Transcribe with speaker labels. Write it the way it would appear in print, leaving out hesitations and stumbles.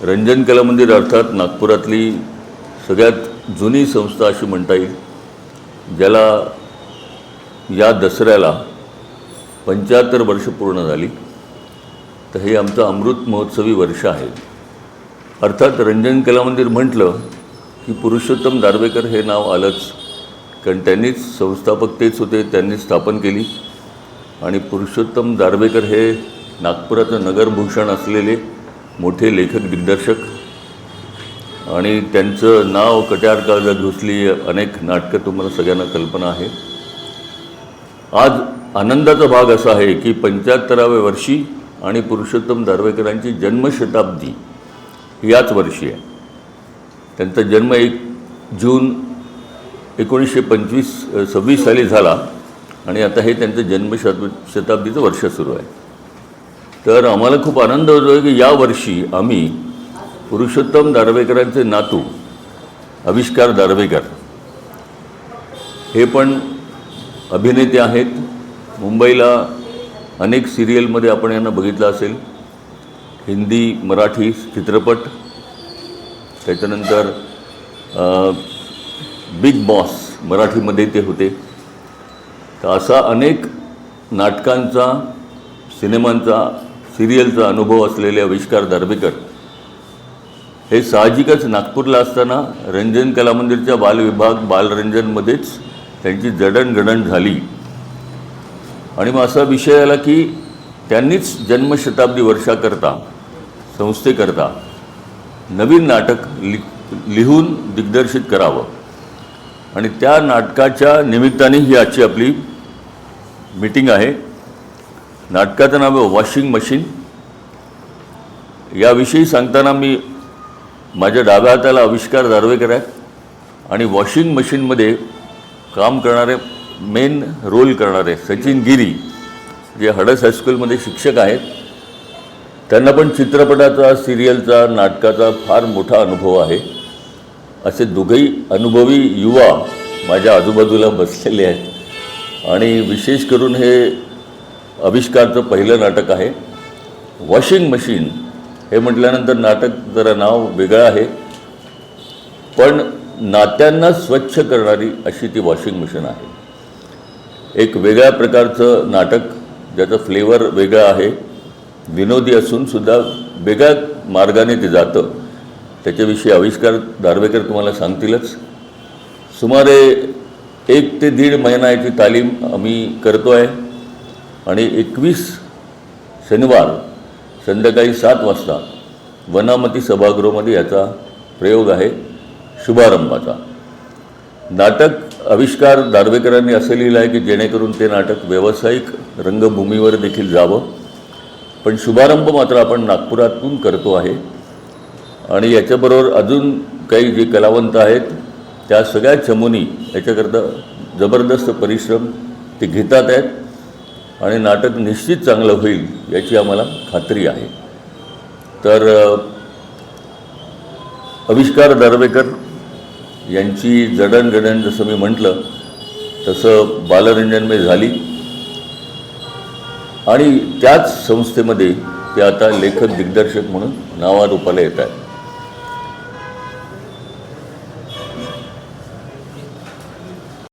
Speaker 1: रंजन कला मंदिर अर्थात नागपुरातली सगळ्यात जुनी संस्था अशी म्हणता येईल, ज्याला या दसऱ्याला 75 वर्ष पूर्ण झाली. तर हे आमचं अमृत महोत्सवी वर्ष आहे. अर्थात रंजन कला मंदिर म्हटलं की पुरुषोत्तम दारव्हेकर हे नाव आलंच, कारण त्यांनीच संस्थापक तेच होते, त्यांनी स्थापन केली. आणि पुरुषोत्तम दारव्हेकर हे नागपुराचं नगरभूषण असलेले मोठे लेखक दिग्दर्शक, आणि त्यांचं नाव कट्यार काळजात घुसली, अनेक नाटकं तुम्हाला सगळ्यांना कल्पना आहे. आज आनंदाचा भाग असा आहे की 75व्या वर्षी आणि पुरुषोत्तम दारव्हेकरांची जन्मशताब्दी याच वर्षी आहे. त्यांचा जन्म 1 जून 1926 साली झाला आणि आता हे त्यांचं जन्मशताब्दीचं वर्ष सुरू आहे. तर आम्हाला खूप आनंद होतो आहे की यावर्षी आम्ही पुरुषोत्तम दारव्हेकरांचे नातू आविष्कार दारव्हेकर हे पण अभिनेते आहेत. मुंबईला अनेक सिरियलमध्ये आपण यांना बघितलं असेल, हिंदी मराठी चित्रपट, त्याच्यानंतर बिग बॉस मराठीमध्ये ते होते. तर असा अनेक नाटकांचा, सिनेमांचा, सिरियलचा अनुभव असलेले आविष्कार दारव्हेकर हे साहजिकच नागपूरला असताना रंजन कला मंदिरच्या बालविभाग बालरंजनमध्येच त्यांची जडणघडण झाली. आणि मग असा विषय आला की त्यांनीच जन्मशताब्दी वर्षाकरता, संस्थेकरता नवीन नाटक लिहून दिग्दर्शित करावं. आणि त्या नाटकाच्या निमित्ताने ही आजची आपली मीटिंग आहे. नाटकाचं नाव आहे वॉशिंग मशीन. याविषयी सांगताना मी माझ्या डाव्या हाताला आविष्कार दारव्हेकर आहेत आणि वॉशिंग मशीनमध्ये काम करणारे, मेन रोल करणारे सचिन गिरी, जे हडस हायस्कूलमध्ये शिक्षक आहेत. त्यांना पण चित्रपटाचा, सिरियलचा, नाटकाचा फार मोठा अनुभव आहे. असे दोघंही अनुभवी युवा माझ्या आजूबाजूला बसलेले आहेत. आणि विशेष करून हे आविष्कारचं पहिलं नाटक आहे. वॉशिंग मशीन हे म्हटल्यानंतर नाटक जरा नाव वेगळं आहे, पण नात्यांना स्वच्छ करणारी अशी ती वॉशिंग मशीन आहे. एक वेगळ्या प्रकारचं नाटक, ज्याचं फ्लेवर वेगळं आहे, विनोदी असूनसुद्धा वेगळ्या मार्गाने ते जातं. त्याच्याविषयी आविष्कार दारव्हेकर तुम्हाला सांगतीलच. सुमारे 1 ते 1.5 महिना याची तालीम आम्ही करतो आहे आणि 21 शनिवार संध्याकाळी 7 वाजता वनामती सभागृहामध्ये याचा प्रयोग आहे शुभारंभाचा. नाटक आविष्कार दारव्हेकरांनी असं लिहिलं आहे की जेणेकरून ते नाटक व्यावसायिक रंगभूमीवर देखील जावं, पण शुभारंभ मात्र आपण नागपुरातून करतो आहे. आणि याच्याबरोबर अजून काही जे कलावंत आहेत त्या सगळ्या चमूनी याच्याकरता जबरदस्त परिश्रम ते घेतात आहेत आणि नाटक निश्चित चांगलं होईल याची आम्हाला खात्री आहे. तर आविष्कार दारव्हेकर यांची जडणघडण जसं मी म्हटलं तसं बालरंजनमध्ये झाली आणि त्याच संस्थेमध्ये ते आता लेखक दिग्दर्शक म्हणून नावारूपाला येत आहेत.